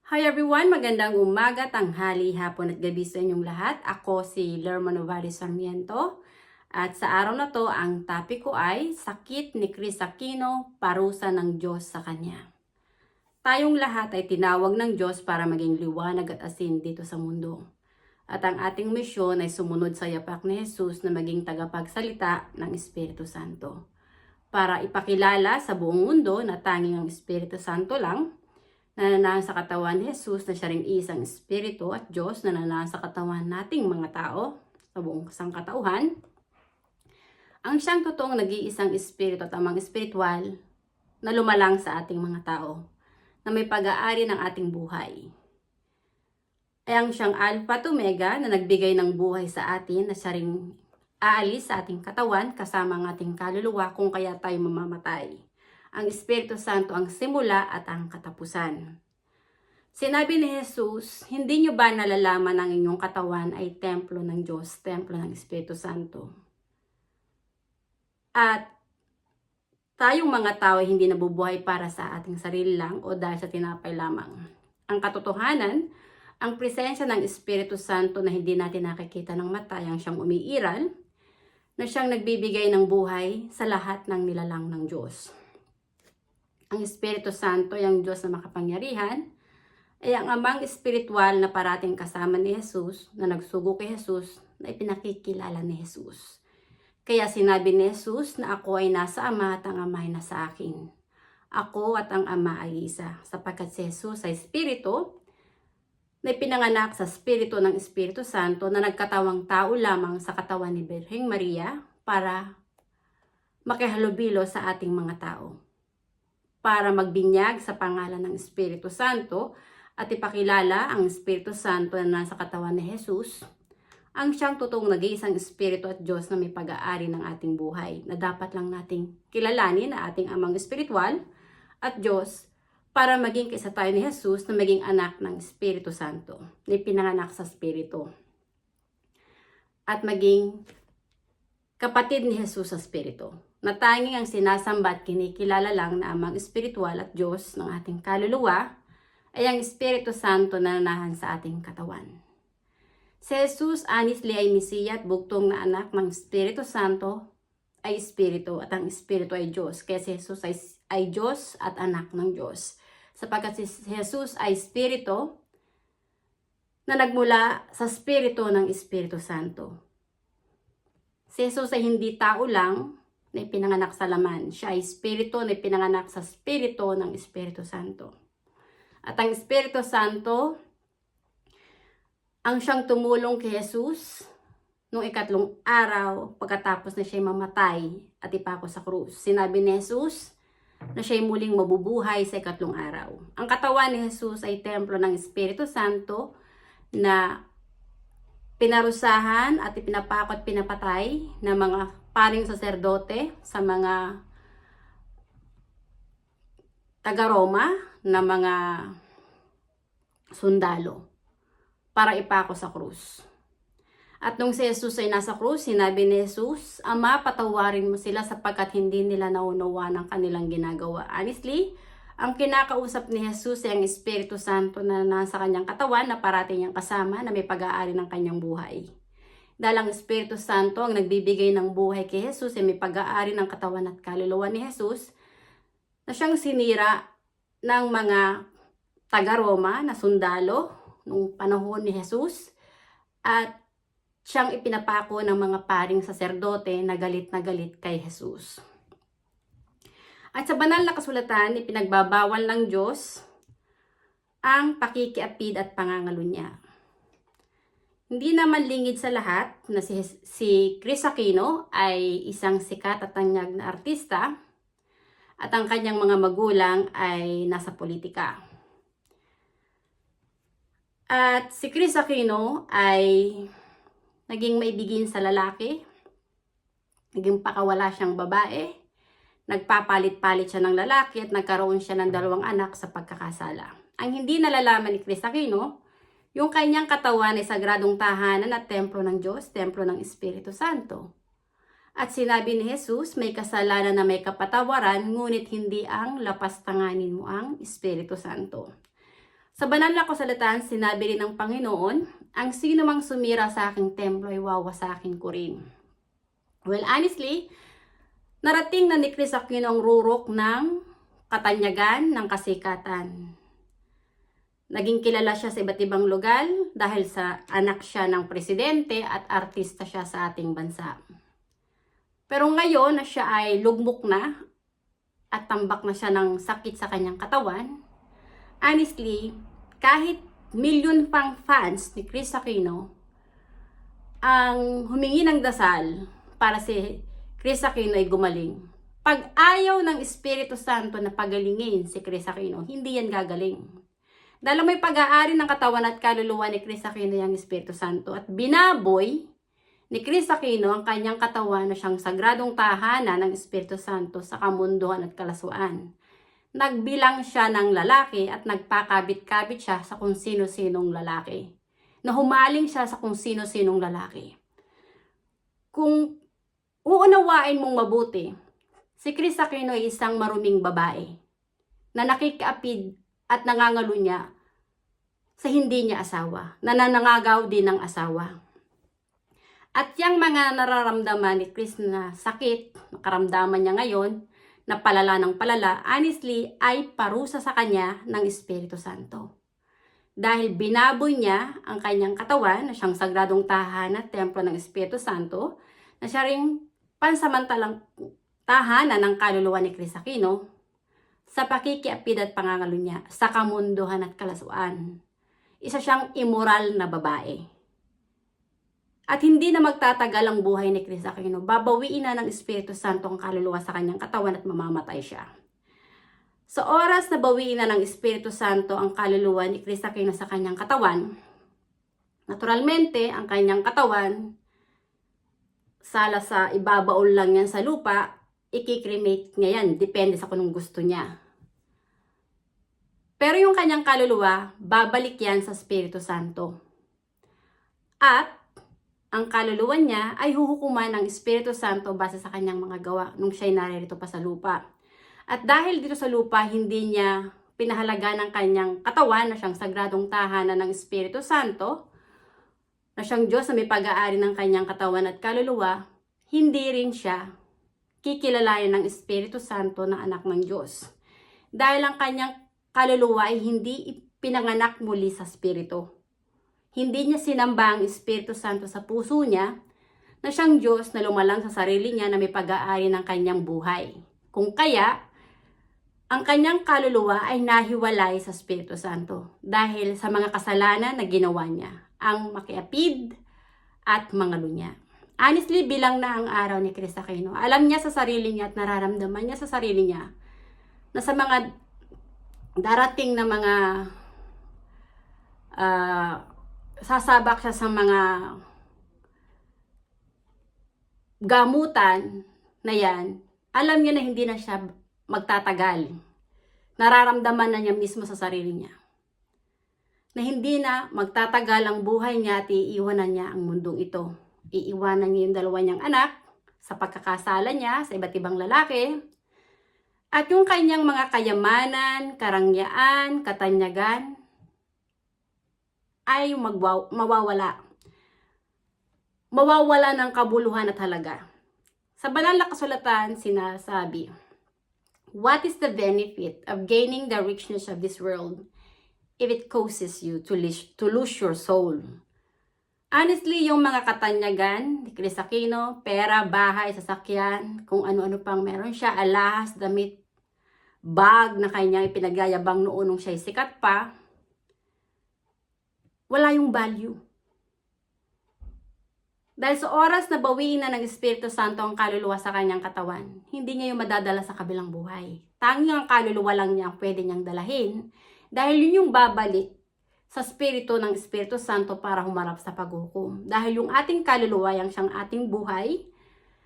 Hi everyone! Magandang umaga, tanghali, hapon at gabi sa inyong lahat. Ako si Lerma Novares Sarmiento. At sa araw na to, ang topic ko ay Sakit ni Chris Aquino, Parusa ng Diyos sa Kanya. Tayong lahat ay tinawag ng Diyos para maging liwanag at asin dito sa mundo. At ang ating misyon ay sumunod sa yapak ni Jesus na maging tagapagsalita ng Espiritu Santo. Para ipakilala sa buong mundo na tanging ang Espiritu Santo lang nananahan sa katawan ni Jesus na siya ring isang Espiritu at Diyos na nananahan sa katawan nating mga tao sa buong sangkatauhan. Ang siyang totoong nag-iisang Espiritu at amang espiritual na lumalang sa ating mga tao na may pag-aari ng ating buhay. Ay ang siyang Alpha at Omega na nagbigay ng buhay sa atin na siya ring aalis sa ating katawan kasama ang ating kaluluwa kung kaya tayo mamamatay. Ang Espiritu Santo ang simula at ang katapusan. Sinabi ni Jesus, hindi nyo ba nalalaman ang inyong katawan ay templo ng Diyos, templo ng Espiritu Santo? At tayong mga tao ay hindi nabubuhay para sa ating sarili lang o dahil sa tinapay lamang. Ang katotohanan, ang presensya ng Espiritu Santo na hindi natin nakikita ng mata, ang siyang umiiral, na siyang nagbibigay ng buhay sa lahat ng nilalang ng Diyos. Ang Espiritu Santo ay ang Diyos na makapangyarihan, ay ang amang espiritual na parating kasama ni Jesus, na nagsugo kay Jesus, na ipinakikilala ni Jesus. Kaya sinabi ni Jesus na ako ay nasa Ama at ang Ama ay nasa akin. Ako at ang Ama ay isa, sapagkat si Jesus ay Espiritu, na ipinanganak sa Espiritu ng Espiritu Santo na nagkatawang tao lamang sa katawan ni Birheng Maria para makihalubilo sa ating mga tao. Para magbinyag sa pangalan ng Espiritu Santo at ipakilala ang Espiritu Santo na nasa katawan ni Jesus, ang siyang totoong nag-iisang Espiritu at Diyos na may pag-aari ng ating buhay, na dapat lang nating kilalanin na ating amang espiritual at Diyos para maging kaisa tayo ni Jesus na maging anak ng Espiritu Santo, na ipinanganak sa Espiritu, at maging kapatid ni Jesus sa Espiritu, na tanging ang sinasamba at kinikilala lang na amang espiritual at Diyos ng ating kaluluwa ay ang Espiritu Santo na nanahan sa ating katawan. Si Jesus honestly ay Mesiya at bugtong na anak ng Espiritu Santo ay Espiritu at ang Espiritu ay Diyos. Kaya si Jesus ay Diyos at anak ng Diyos. Sapagkat si Jesus ay Espiritu na nagmula sa Espiritu ng Espiritu Santo. Si Jesus ay hindi tao lang na ipinanganak sa laman. Siya ay Espiritu na ipinanganak sa Espiritu ng Espiritu Santo. At ang Espiritu Santo, ang siyang tumulong kay Jesus nung ikatlong araw pagkatapos na siya'y mamatay at ipako sa krus. Sinabi ni Jesus na siya'y muling mabubuhay sa ikatlong araw. Ang katawan ni Jesus ay templo ng Espiritu Santo na pinarusahan at ipinapako at pinapatay ng mga paring saserdote sa mga taga-Roma na mga sundalo para ipako sa krus. At nung si Jesus ay nasa krus, sinabi ni Jesus, Ama, patawarin mo sila sapagkat hindi nila naunawa ng kanilang ginagawa. Honestly, ang kinakausap ni Jesus ay ang Espiritu Santo na nasa kanyang katawan na parating niyang kasama na may pag-aari ng kanyang buhay. Dahil ang Espiritu Santo ang nagbibigay ng buhay kay Jesus ay may pag-aari ng katawan at kaluluwa ni Jesus na siyang sinira ng mga taga-Roma na sundalo nung panahon ni Jesus at siyang ipinapako ng mga paring saserdote na galit kay Jesus. At sa banal na kasulatan, ipinagbabawal ng Diyos ang pakikiapid at pangangalunya. Hindi naman lingid sa lahat na si Chris Aquino ay isang sikat at tanyag na artista at ang kanyang mga magulang ay nasa politika. At si Chris Aquino ay naging maibigin sa lalaki, naging pakawala siyang babae, nagpapalit-palit siya ng lalaki at nagkaroon siya ng 2 anak sa pagkakasala. Ang hindi nalalaman ni Chris Aquino, yung kanyang katawan ay sagradong tahanan at templo ng Diyos, templo ng Espiritu Santo. At sinabi ni Jesus, may kasalanan na may kapatawaran, ngunit hindi ang lapastanganin mo ang Espiritu Santo. Sa banal na kasulatan, sinabi rin ng Panginoon, ang sino mang sumira sa aking templo ay wawasakin ko rin. Well, honestly, narating na ni Chris Aquino ang rurok ng katanyagan, ng kasikatan. Naging kilala siya sa iba't ibang lugar dahil sa anak siya ng presidente at artista siya sa ating bansa. Pero ngayon na siya ay lugmok na at tambak na siya ng sakit sa kanyang katawan, honestly, kahit milyon pang fans ni Chris Aquino ang humingi ng dasal para si Chris Aquino ay gumaling, pag ayaw ng Espiritu Santo na pagalingin si Chris Aquino, hindi yan gagaling. Dahil may pag-aari ng katawan at kaluluwa ni Chris Aquino yung Espiritu Santo at binaboy ni Chris Aquino ang kanyang katawan na siyang sagradong tahanan ng Espiritu Santo sa kamunduhan at kalaswaan. Nagbilang siya ng lalaki at nagpakabit-kabit siya sa kung sino-sinong lalaki. Nahumaling siya sa kung sino-sinong lalaki. Kung uunawain mong mabuti, si Chris Aquino ay isang maruming babae na nakikiapid at nangangalunya sa hindi niya asawa, na nanangagaw din ng asawa. At yung mga nararamdaman ni Chris na sakit, nakaramdaman niya ngayon, na palala ng palala, honestly, ay parusa sa kanya ng Espiritu Santo. Dahil binaboy niya ang kanyang katawan, na siyang sagradong tahanan at templo ng Espiritu Santo, na siya ring pansamantalang tahanan ng kaluluwa ni Chris Aquino, sa pakikiapid at pangangalunya sa kamunduhan at kalaswaan. Isa siyang immoral na babae. At hindi na magtatagal ang buhay ni Chris Aquino. Babawiin na ng Espiritu Santo ang kaluluwa sa kanyang katawan at mamamatay siya. Sa oras na bawiin na ng Espiritu Santo ang kaluluwa ni Chris Aquino sa kanyang katawan, naturalmente, ang kanyang katawan, sala sa ibabaon lang yan sa lupa, i-cremate niya yan, depende sa kung gusto niya. Pero yung kanyang kaluluwa, babalik yan sa Espiritu Santo. At ang kaluluwa niya ay huhukuman ng Espiritu Santo base sa kanyang mga gawa nung siya'y naririto pa sa lupa. At dahil dito sa lupa, hindi niya pinahalaga ng kanyang katawan na siyang sagradong tahanan ng Espiritu Santo, na siyang Diyos na may pag-aari ng kanyang katawan at kaluluwa, hindi rin siya kikilalanin ng Espiritu Santo na anak ng Diyos. Dahil ang kanyang kaluluwa ay hindi pinanganak muli sa Espiritu. Hindi niya sinamba ang Espiritu Santo sa puso niya na siyang Diyos na lumalang sa sarili niya na may pag-aari ng kanyang buhay. Kung kaya, ang kanyang kaluluwa ay nahiwalay sa Espiritu Santo dahil sa mga kasalanan na ginawa niya, ang makiapid at mangalunya. Honestly, bilang na ang araw ni Chris Aquino. Alam niya sa sarili niya at nararamdaman niya sa sarili niya na sa mga darating na mga sasabak siya sa mga gamutan na yan, alam niya na hindi na siya magtatagal. Nararamdaman na niya mismo sa sarili niya na hindi na magtatagal ang buhay niya at iiwanan niya ang mundong ito. Iiwanan niya yung dalawa niyang anak sa pagkakasala niya sa iba't ibang lalaki. At yung kanyang mga kayamanan, karangyaan, katanyagan ay mawawala. Mawawala ng kabuluhan at halaga. Sa banal na kasulatan, sinasabi, what is the benefit of gaining the richness of this world if it causes you to lose your soul? Honestly, yung mga katanyagan ni Chris Aquino, pera, bahay, sasakyan, kung ano-ano pang meron siya, alahas, damit, bag na kanyang ipinagyayabang noon nung siya'y sikat pa, wala yung value. Dahil sa oras na bawiin na ng Espiritu Santo ang kaluluwa sa kanyang katawan, hindi niya yung madadala sa kabilang buhay. Tanging ang kaluluwa lang niya ang pwede niyang dalahin dahil yun yung babalik sa Espiritu ng Espiritu Santo para humarap sa paghukom. Dahil yung ating kaluluwa yung siyang ating buhay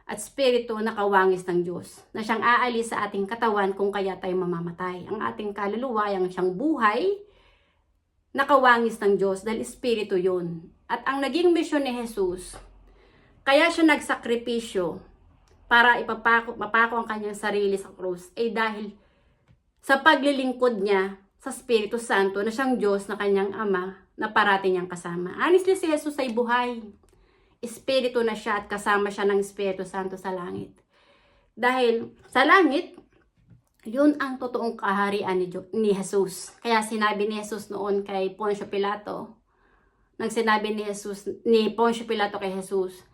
at Espiritu na kawangis ng Diyos na siyang aalis sa ating katawan kung kaya tayo mamamatay. Ang ating kaluluwa yung siyang buhay na kawangis ng Diyos dahil Espiritu yun. At ang naging misyon ni Jesus, kaya siya nagsakripisyo para mapako ang kanyang sarili sa krus ay dahil sa paglilingkod niya sa Espiritu Santo na siyang Diyos na kanyang Ama na parati niyang kasama. Honestly, si Jesus ay buhay. Espiritu na siya at kasama siya ng Espiritu Santo sa langit. Dahil sa langit, yun ang totoong kaharian ni Jesus. Kaya sinabi ni Jesus noon kay Poncio Pilato, nang sinabi ni Poncio Pilato kay Jesus,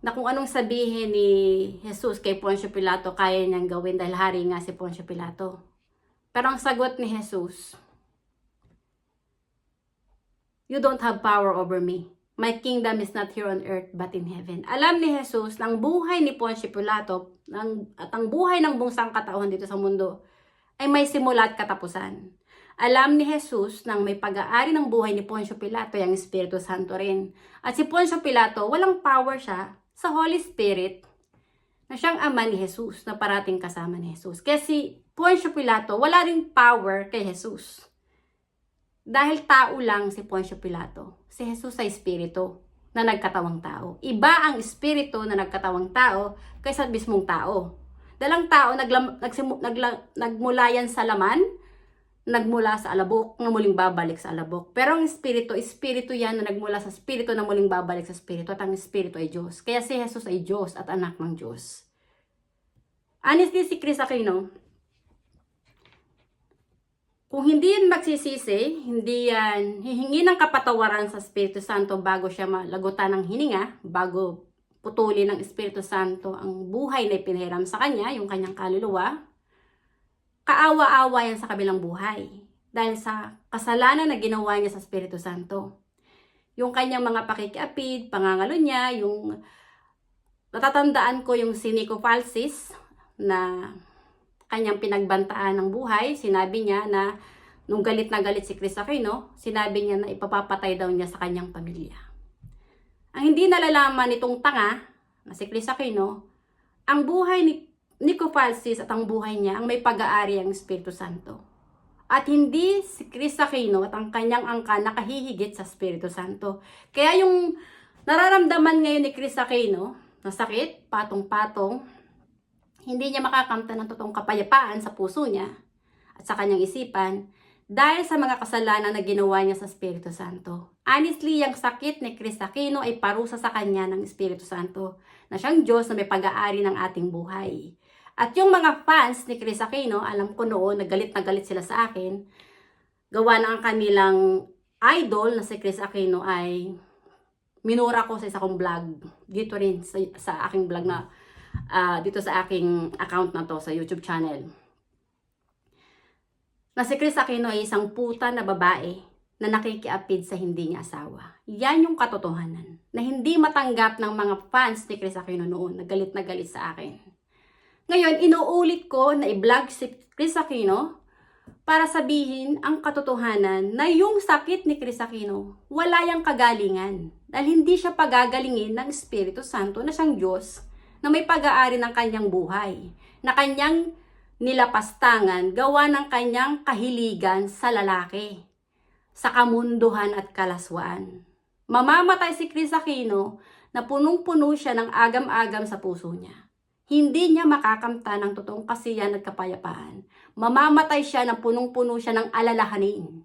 na kung anong sabihin ni Jesus kay Poncio Pilato, kaya niyang gawin dahil hari nga si Poncio Pilato. Pero ang sagot ni Jesus, "You don't have power over me. My kingdom is not here on earth but in heaven." Alam ni Jesus ng buhay ni Poncio Pilato at ang buhay ng buong sangkatauhan dito sa mundo ay may simula at katapusan. Alam ni Jesus nang may pag-aari ng buhay ni Poncio Pilato ay ang Espiritu Santo rin. At si Poncio Pilato, walang power siya sa Holy Spirit na siyang ama ni Jesus, na parating kasama ni Jesus. Kaya si Poncio Pilato, wala ring power kay Jesus. Dahil tao lang si Poncio Pilato. Si Jesus ay Espiritu na nagkatawang tao. Iba ang Espiritu na nagkatawang tao kaysa mismong tao. Dalang tao, nagmula yan sa laman, nagmula sa alabok, na muling babalik sa alabok. Pero ang Espiritu yan na nagmula sa Espiritu na muling babalik sa Espiritu. At ang Espiritu ay Diyos. Kaya si Jesus ay Diyos at anak ng Diyos. Honestly, si Chris Aquino, kung hindi yan magsisisi, hindi yan hihingi ng kapatawaran sa Espiritu Santo bago siya malagutan ng hininga, bago putulin ng Espiritu Santo ang buhay na ipinhiram sa kanya, yung kanyang kaluluwa, kaawa-awa yan sa kabilang buhay dahil sa kasalanan na ginawa niya sa Espiritu Santo. Yung kanyang mga pakikiapid, pangangalo niya, yung natatandaan ko yung si Nico Falsis na kanyang pinagbantaan ng buhay. Sinabi niya na nung galit na galit si Chris Aquino, sinabi niya na ipapapatay daw niya sa kanyang pamilya. Ang hindi nalalaman nitong tanga na si Chris Aquino, ang buhay ni Nico Falsis at ang buhay niya ang may pag-aari ang Espiritu Santo. At hindi si Chris Aquino at ang kanyang angka nakahihigit sa Espiritu Santo. Kaya yung nararamdaman ngayon ni Chris Aquino na sakit, patong-patong, hindi niya makakamtan ng totoong kapayapaan sa puso niya at sa kanyang isipan dahil sa mga kasalanan na ginawa niya sa Espiritu Santo. Honestly, yung sakit ni Chris Aquino ay parusa sa kanya ng Espiritu Santo na siyang Diyos na may pag-aari ng ating buhay. At yung mga fans ni Chris Aquino, alam ko noon, na galit sila sa akin, gawa ng kanilang idol na si Chris Aquino ay minura ko sa isa kong vlog. Dito rin sa aking vlog na, dito sa aking account na to, sa YouTube channel. Na si Chris Aquino ay isang puta na babae na nakikiapid sa hindi niya asawa. Yan yung katotohanan. Na hindi matanggap ng mga fans ni Chris Aquino noon, na galit sa akin. Ngayon, inuulit ko na i-vlog si Chris Aquino para sabihin ang katotohanan na yung sakit ni Chris Aquino, wala yang kagalingan. Dahil hindi siya pagagalingin ng Espiritu Santo na siyang Diyos na may pag-aari ng kanyang buhay, na kanyang nilapastangan gawa ng kanyang kahiligan sa lalaki, sa kamunduhan at kalaswaan. Mamamatay si Chris Aquino na punong-puno siya ng agam-agam sa puso niya. Hindi niya makakamta ng totoong kasiyahan at kapayapaan. Mamamatay siya na punong-puno siya ng alalahanin.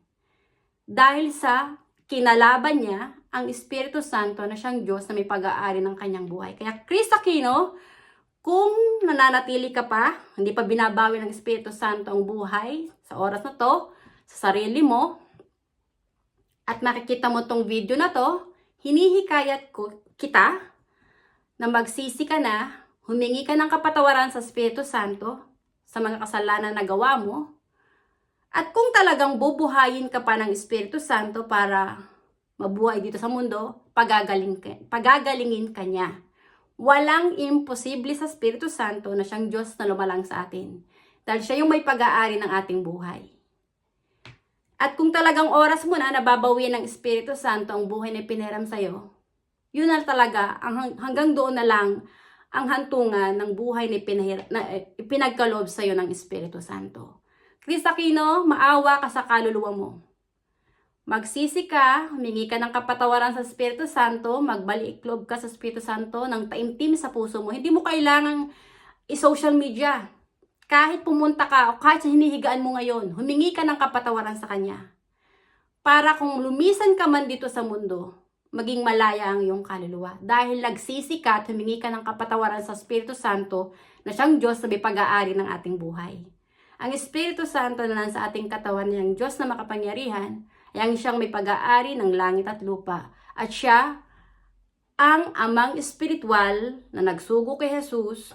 Dahil sa kinalaban niya ang Espiritu Santo na siyang Diyos na may pag-aari ng kanyang buhay. Kaya Chris Aquino, kung nananatili ka pa, hindi pa binabawi ng Espiritu Santo ang buhay sa oras na to, sa sarili mo, at makikita mo tong video na to, hinihikayat ko kita na magsisi ka na, humingi ka ng kapatawaran sa Espiritu Santo sa mga kasalanan na gawa mo. At kung talagang bubuhayin ka pa ng Espiritu Santo para mabuhay dito sa mundo, pagagalingin ka niya. Walang imposible sa Espiritu Santo na siyang Diyos na lumalang sa atin. Dahil siya yung may pag-aari ng ating buhay. At kung talagang oras mo na nababawi ng Espiritu Santo ang buhay na piniram sa'yo, yun na talaga, hanggang doon na lang ang hantungan ng buhay na ipinagkaloob sa iyo ng Espiritu Santo. Chris Aquino, maawa ka sa kaluluwa mo. Magsisi ka, humingi ka ng kapatawaran sa Espiritu Santo, magbalik-loob ka sa Espiritu Santo ng taimtim sa puso mo. Hindi mo kailangang i-social media Kahit pumunta ka o kahit sa hinihigaan mo ngayon, humingi ka ng kapatawaran sa Kanya. Para kung lumisan ka man dito sa mundo, maging malaya ang iyong kaluluwa. Dahil nagsisi ka at humingi ka ng kapatawaran sa Espiritu Santo na siyang Diyos na may pag-aari ng ating buhay. Ang Espiritu Santo na nasa ating katawan niyang Diyos na makapangyarihan ay ang siyang may pag-aari ng langit at lupa. At siya ang amang espiritual na nagsugo kay Jesus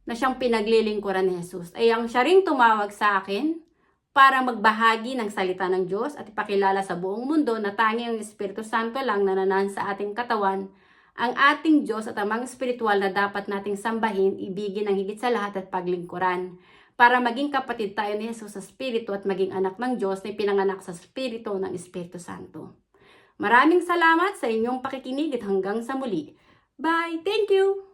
na siyang pinaglilingkuran ni Jesus. Ay ang siya ring tumawag sa akin para magbahagi ng salita ng Diyos at ipakilala sa buong mundo na tanging ang Espiritu Santo lang na nanan sa ating katawan, ang ating Diyos at amang espiritual na dapat nating sambahin, ibigin ng higit sa lahat at paglingkuran. Para maging kapatid tayo ni Jesus sa Espiritu at maging anak ng Diyos na pinanganak sa Espiritu ng Espiritu Santo. Maraming salamat sa inyong pakikinig at hanggang sa muli. Bye! Thank you!